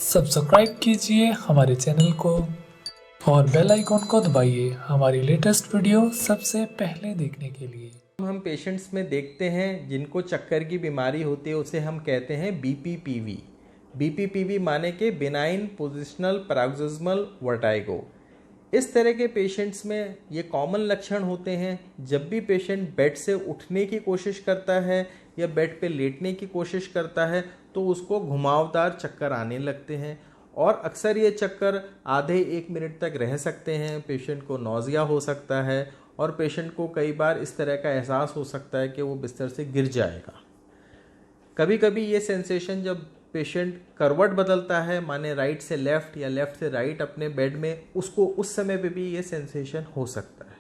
Subscribe कीजिए हमारे channel को और बेल आइकॉन को दबाइए हमारी लेटेस्ट वीडियो सबसे पहले देखने के लिए। हम पेशेंट्स में देखते हैं जिनको चक्कर की बीमारी होती है, उसे हम कहते हैं बीपीपीवी। बीपीपीवी माने के बिनाइन पोजिशनल पैरोक्सिस्मल वर्टाइगो। इस तरह के पेशेंट्स में ये कॉमन लक्षण होते हैं। जब भी पेशेंट बेड से उठने की कोशिश करता है या बेड पे लेटने की कोशिश करता है तो उसको घुमावदार चक्कर आने लगते हैं और अक्सर ये चक्कर आधे 1 मिनट तक रह सकते हैं। पेशेंट को नौजिया हो सकता है और पेशेंट को कई बार इस तरह का एहसास हो सकता है कि वो बिस्तर से गिर जाएगा। कभी कभी ये सेंसेशन जब पेशेंट करवट बदलता है, माने राइट से लेफ़्ट या लेफ़्ट से राइट अपने बेड में, उसको उस समय पे भी ये सेंसेशन हो सकता है।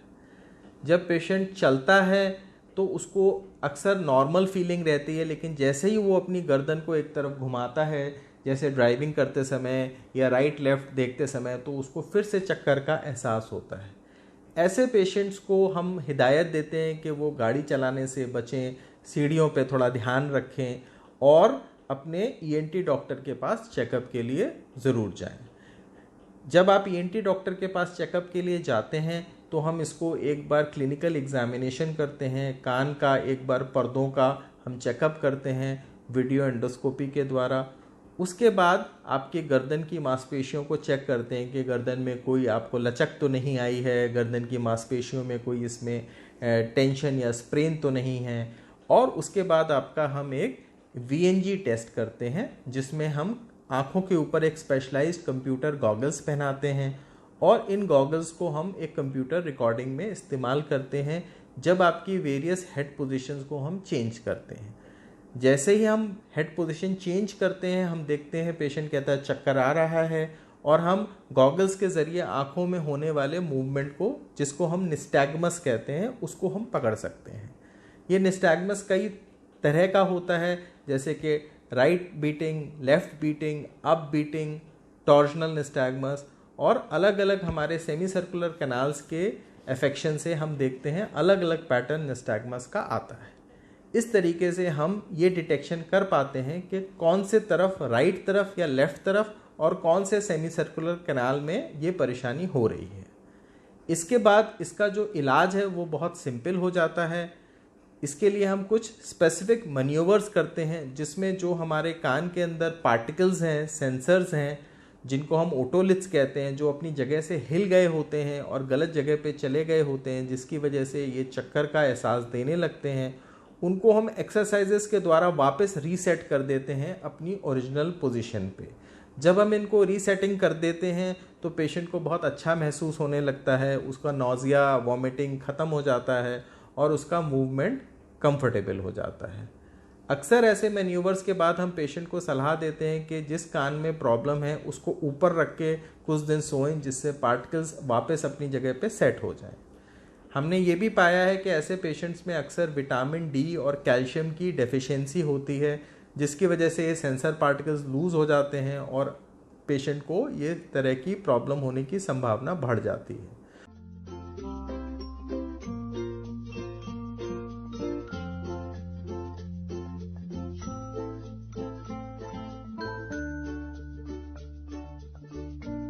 जब पेशेंट चलता है तो उसको अक्सर नॉर्मल फीलिंग रहती है, लेकिन जैसे ही वो अपनी गर्दन को एक तरफ घुमाता है, जैसे ड्राइविंग करते समय या राइट लेफ़्ट देखते समय, तो उसको फिर से चक्कर का एहसास होता है। ऐसे पेशेंट्स को हम हिदायत देते हैं कि वो गाड़ी चलाने से बचें, सीढ़ियों पे थोड़ा ध्यान रखें और अपने ईएनटी डॉक्टर के पास चेकअप के लिए ज़रूर जाएं। जब आप ईएनटी डॉक्टर के पास चेकअप के लिए जाते हैं तो हम इसको एक बार क्लिनिकल एग्जामिनेशन करते हैं। कान का एक बार पर्दों का हम चेकअप करते हैं वीडियो एंडोस्कोपी के द्वारा। उसके बाद आपके गर्दन की मांसपेशियों को चेक करते हैं कि गर्दन में कोई आपको लचक तो नहीं आई है, गर्दन की मांसपेशियों में कोई इसमें टेंशन या स्प्रेन तो नहीं है। और उसके बाद आपका हम एक वीएनजी टेस्ट करते हैं, जिसमें हम आँखों के ऊपर एक स्पेशलाइज्ड कंप्यूटर गॉगल्स पहनाते हैं और इन गॉगल्स को हम एक कंप्यूटर रिकॉर्डिंग में इस्तेमाल करते हैं जब आपकी वेरियस हेड पोजीशंस को हम चेंज करते हैं। जैसे ही हम हेड पोजीशन चेंज करते हैं, हम देखते हैं पेशेंट कहता है चक्कर आ रहा है, और हम गॉगल्स के ज़रिए आँखों में होने वाले मूवमेंट को, जिसको हम निस्टैग्मस कहते हैं, उसको हम पकड़ सकते हैं। ये निस्टैग्मस कई तरह का होता है, जैसे कि right beating, left beating, up beating, torsional nystagmus, और अलग अलग हमारे सेमी सर्कुलर कैनाल्स के अफेक्शन से हम देखते हैं अलग अलग पैटर्न निस्टैग्मस का आता है। इस तरीके से हम ये डिटेक्शन कर पाते हैं कि कौन से तरफ, राइट तरफ या लेफ़्ट तरफ, और कौन से सेमी सर्कुलर कैनाल में ये परेशानी हो रही है। इसके बाद इसका जो इलाज है वो बहुत सिंपल हो जाता है। इसके लिए हम कुछ स्पेसिफिक मैन्यूवर्स करते हैं, जिसमें जो हमारे कान के अंदर पार्टिकल्स हैं, सेंसर्स हैं, जिनको हम ओटोलिथ्स कहते हैं, जो अपनी जगह से हिल गए होते हैं और गलत जगह पे चले गए होते हैं, जिसकी वजह से ये चक्कर का एहसास देने लगते हैं, उनको हम एक्सरसाइजेस के द्वारा वापस रीसेट कर देते हैं अपनी ओरिजिनल पोजीशन पे। जब हम इनको रीसेटिंग कर देते हैं तो पेशेंट को बहुत अच्छा महसूस होने लगता है, उसका नौजिया, वॉमिटिंग ख़त्म हो जाता है और उसका मूवमेंट कंफर्टेबल हो जाता है। अक्सर ऐसे मैन्यूवर्स के बाद हम पेशेंट को सलाह देते हैं कि जिस कान में प्रॉब्लम है उसको ऊपर रख के कुछ दिन सोएं, जिससे पार्टिकल्स वापस अपनी जगह पे सेट हो जाएं। हमने ये भी पाया है कि ऐसे पेशेंट्स में अक्सर विटामिन डी और कैल्शियम की डेफिशिएंसी होती है, जिसकी वजह से ये सेंसर पार्टिकल्स लूज़ हो जाते हैं और पेशेंट को ये तरह की प्रॉब्लम होने की संभावना बढ़ जाती है।